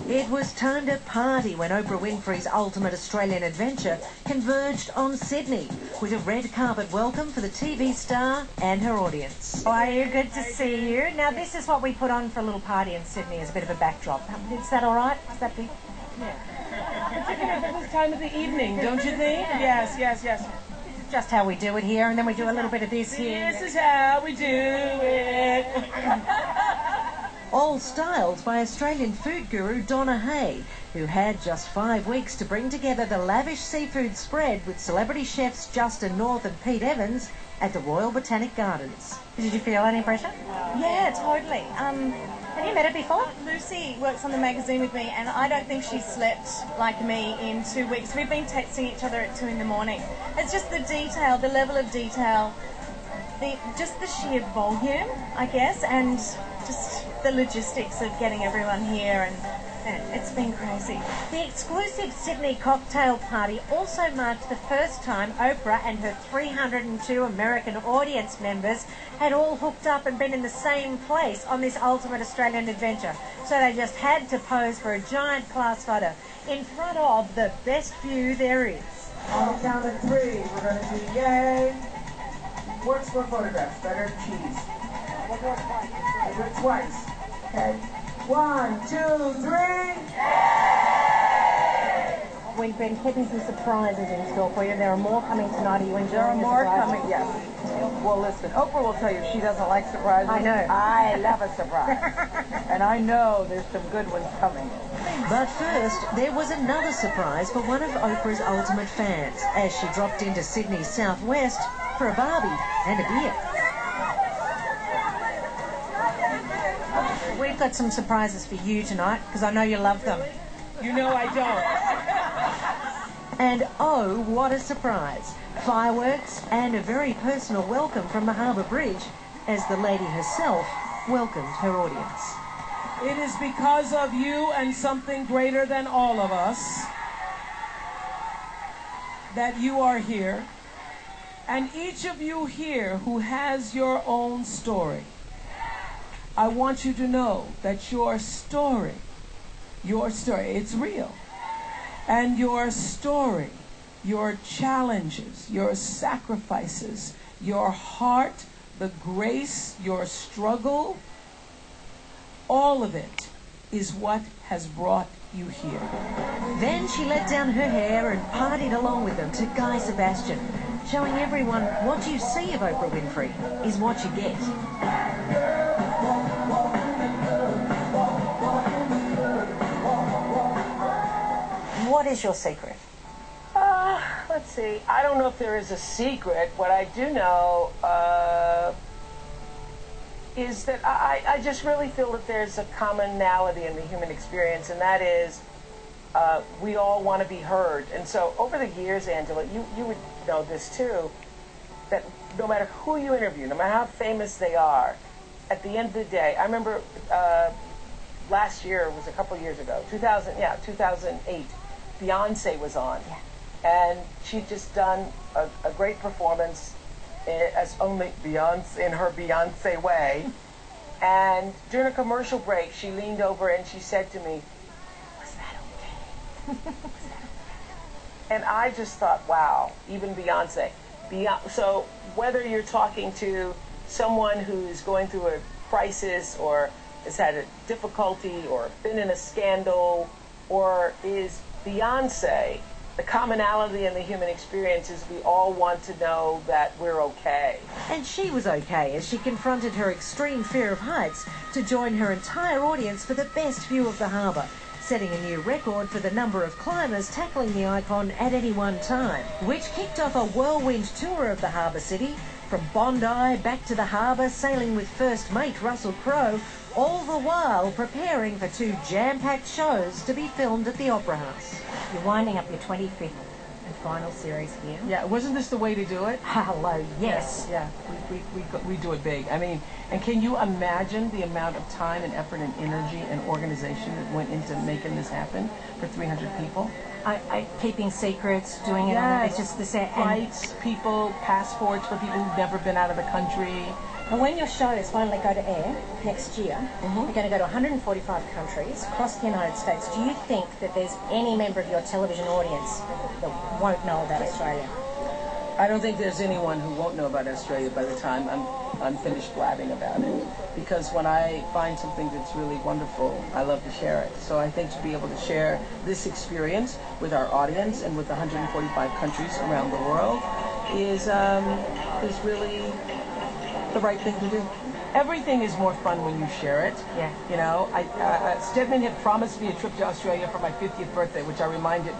It was time to party when Oprah Winfrey's ultimate Australian adventure converged on Sydney with a red carpet welcome for the TV star and her audience. How are you? Good to see you. Now, this is what we put on for a little party in Sydney as a bit of a backdrop. Is that all right? Is that big? Yeah. Particularly at this time of the evening, don't you think? Yes. This is just how we do it here, and then we do a little bit of this here. This is how we do it. All styled by Australian food guru Donna Hay, who had just 5 weeks to bring together the lavish seafood spread with celebrity chefs Justin North and Pete Evans at the Royal Botanic Gardens. Did you feel any pressure? Yeah, totally. Have you met her before? Lucy works on the magazine with me, and I don't think she slept like me in 2 weeks. We've been texting each other at 2 in the morning. It's just the detail, the level of detail, just the sheer volume, I guess, and just the logistics of getting everyone here, and it's been crazy. The exclusive Sydney cocktail party also marked the first time Oprah and her 302 American audience members had all hooked up and been in the same place on this ultimate Australian adventure. So they just had to pose for a giant class photo in front of the best view there is. On the count of 3, we're going to do yay. Works for photographs, better than cheese. We'll do it twice. Okay. 1, 2, 3. We've been keeping some surprises in store for you. There are more coming tonight. Are you enjoying There are more surprises? coming, yes. Well, listen, Oprah will tell you she doesn't like surprises. I know. I love a surprise. And I know there's some good ones coming. But first, there was another surprise for one of Oprah's ultimate fans as she dropped into Sydney's southwest for a barbie and a beer. We've got some surprises for you tonight, because I know you love them. You know I don't. And oh, what a surprise. Fireworks and a very personal welcome from the Harbour Bridge as the lady herself welcomed her audience. It is because of you and something greater than all of us that you are here. And each of you here who has your own story, I want you to know that your story, it's real. And your story, your challenges, your sacrifices, your heart, the grace, your struggle, all of it is what has brought you here. Then she let down her hair and partied along with them to Guy Sebastian, showing everyone what you see of Oprah Winfrey is what you get. What is your secret? Let's see. I don't know if there is a secret. What I do know is that I just really feel that there's a commonality in the human experience, and that is we all want to be heard. And so over the years, Angela, you would know this too, that no matter who you interview, no matter how famous they are, at the end of the day, I remember last year, it was a couple years ago, 2008, Beyonce was on. Yeah. And she'd just done a great performance as only Beyonce, in her Beyonce way. And during a commercial break, she leaned over and she said to me, "Was that okay?" Was that okay? And I just thought, wow, even Beyonce. So whether you're talking to someone who's going through a crisis or has had a difficulty or been in a scandal, or is Beyonce, the commonality in the human experience is we all want to know that we're okay. And she was okay as she confronted her extreme fear of heights to join her entire audience for the best view of the harbour, setting a new record for the number of climbers tackling the icon at any one time, which kicked off a whirlwind tour of the harbour city, from Bondi back to the harbour, sailing with first mate Russell Crowe, all the while preparing for 2 jam-packed shows to be filmed at the Opera House. You're winding up your 25th and final series here. Yeah, wasn't this the way to do it? Hello, yes. Yeah, we do it big. I mean, and can you imagine the amount of time and effort and energy and organization that went into making this happen for 300 people? Keeping secrets, doing it Yes. It's just the set. Flights, people, passports for people who've never been out of the country. And when your shows finally go to air next year, you're going to go to 145 countries across the United States. Do you think that there's any member of your television audience that won't know about Australia? I don't think there's anyone who won't know about Australia by the time I'm finished blabbing about it. Because when I find something that's really wonderful, I love to share it. So I think to be able to share this experience with our audience and with 145 countries around the world is really the right thing to do. Everything is more fun when you share it. Yeah. You know, Stedman had promised me a trip to Australia for my 50th birthday, which I reminded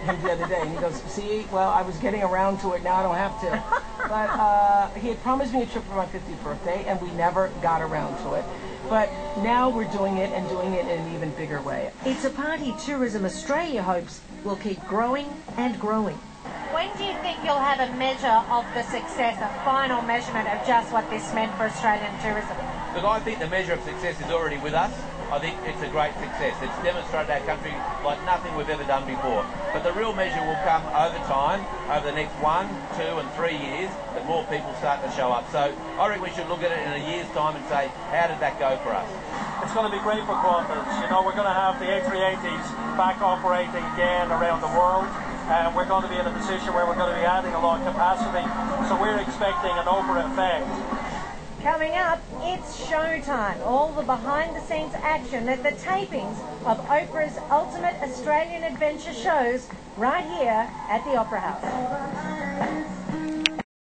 him the other day, and he goes, see, well, I was getting around to it, now I don't have to. But he had promised me a trip for my 50th birthday, and we never got around to it. But now we're doing it, and doing it in an even bigger way. It's a party Tourism Australia hopes will keep growing and growing. When do you think you'll have a measure of the success, a final measurement of just what this meant for Australian tourism? Look, I think the measure of success is already with us. I think it's a great success. It's demonstrated our country like nothing we've ever done before. But the real measure will come over time, over the next 1, 2 and 3 years, that more people start to show up. So I reckon we should look at it in a year's time and say, how did that go for us? It's going to be great for Qantas. You know, we're going to have the A380s back operating again around the world. And we're going to be in a position where we're going to be adding a lot of capacity. So we're expecting an Oprah effect. Coming up, it's showtime. All the behind-the-scenes action at the tapings of Oprah's Ultimate Australian Adventure shows right here at the Opera House.